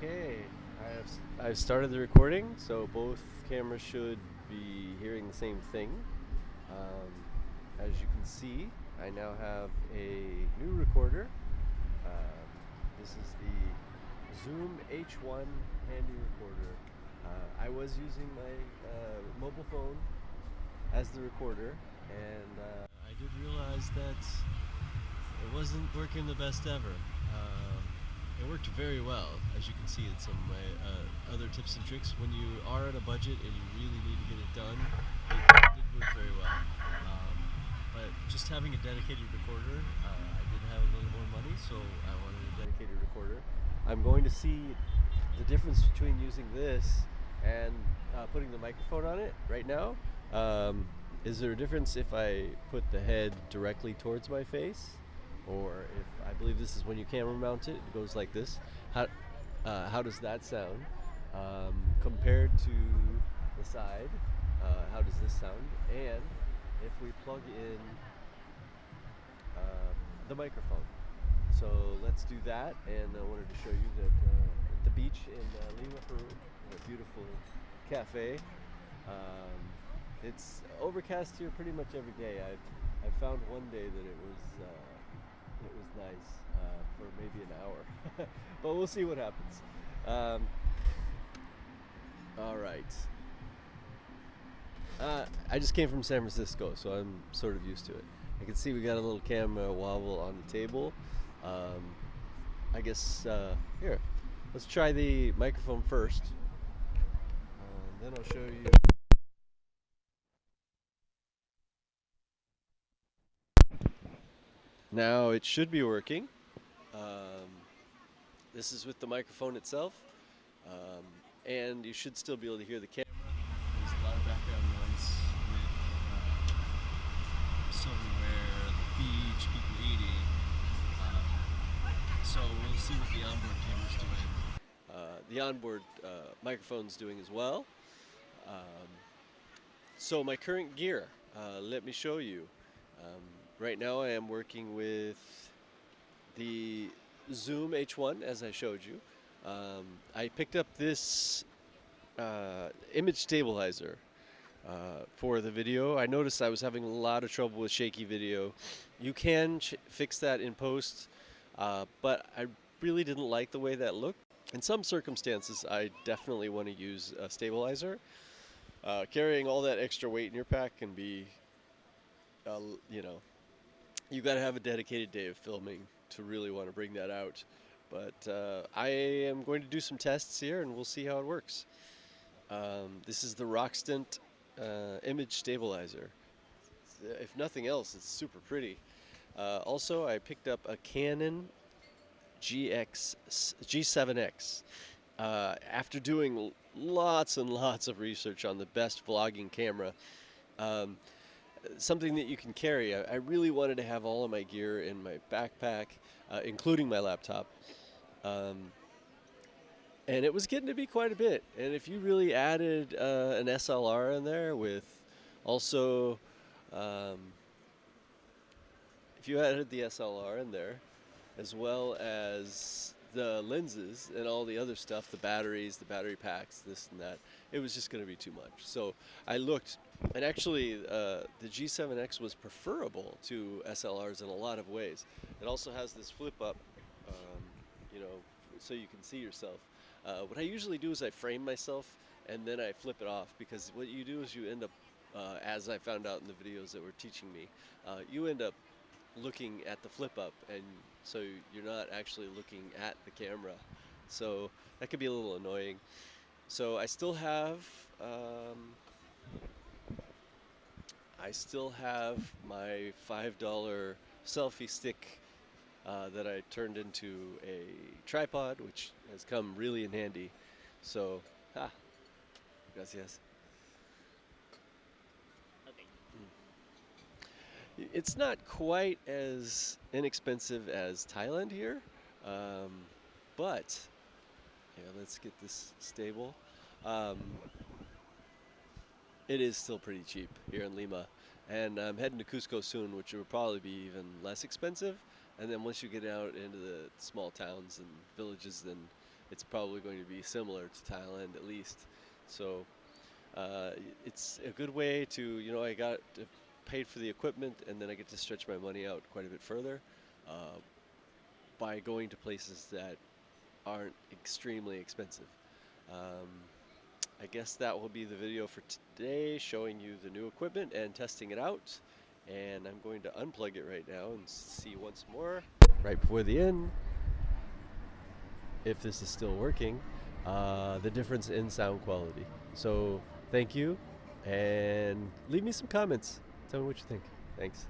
Okay, I've started the recording, so both cameras should be hearing the same thing. As you can see, I now have a new recorder. This is the Zoom H1 handy recorder. I was using my mobile phone as the recorder, and I did realize that it wasn't working the best ever. It worked very well, as you can see in some of my other tips and tricks. When you are at a budget and you really need to get it done, it did work very well. But just having a dedicated recorder, I did have a little more money, so I wanted a dedicated recorder. I'm going to see the difference between using this and putting the microphone on it right now. Is there a difference if I put the head directly towards my face? Or if I believe this is when you camera mount it, it goes like this. How does that sound compared to the side? How does this sound? And if we plug in the microphone. So let's do that. And I wanted to show you that at the beach in Lima, Peru, a beautiful cafe. It's overcast here pretty much every day. I've found one day that it was nice for maybe an hour, but we'll see what happens. All right. I just came from San Francisco, so I'm sort of used to it. I can see we got a little camera wobble on the table. I guess here, let's try the microphone first. Then I'll show you. Now it should be working. This is with the microphone itself, and you should still be able to hear the camera. There's a lot of background noise with silverware, the beach, people eating. So we'll see what the onboard camera's doing. The onboard microphone's doing as well. So my current gear, let me show you. Right now I am working with the Zoom H1, as I showed you. I picked up this image stabilizer for the video. I noticed I was having a lot of trouble with shaky video. You can fix that in post, but I really didn't like the way that looked. In some circumstances, I definitely want to use a stabilizer. Carrying all that extra weight in your pack can be, you got to have a dedicated day of filming to really want to bring that out. But I am going to do some tests here and we'll see how it works. This is the Roxant image stabilizer. If nothing else, it's super pretty. Also, I picked up a Canon G7x. After doing lots and lots of research on the best vlogging camera, something that you can carry. I really wanted to have all of my gear in my backpack, including my laptop. And it was getting to be quite a bit. And if you really added an SLR in there with also, if you added the SLR in there, as well as the lenses and all the other stuff, the batteries, the battery packs, this and that, it was just going to be too much. So I looked, and actually the G7X was preferable to SLRs in a lot of ways. It also has this flip up, so you can see yourself. What I usually do is I frame myself and then I flip it off, because what you do is you end up, as I found out in the videos that were teaching me, you end up looking at the flip up, and so you're not actually looking at the camera. So that could be a little annoying. So I still have my $5 selfie stick that I turned into a tripod, which has come really in handy. So, gracias. It's not quite as inexpensive as Thailand here, but let's get this stable. It is still pretty cheap here in Lima, and I'm heading to Cusco soon, which will probably be even less expensive. And then once you get out into the small towns and villages, then it's probably going to be similar to Thailand at least. So it's a good way to, I got paid for the equipment, and then I get to stretch my money out quite a bit further uh, by going to places that aren't extremely expensive. Um, I guess that will be the video for today, showing you the new equipment and testing it out. And I'm going to unplug it right now and see once more, right before the end, if this is still working, the difference in sound quality. So thank you, and leave me some comments. Tell me what you think. Thanks.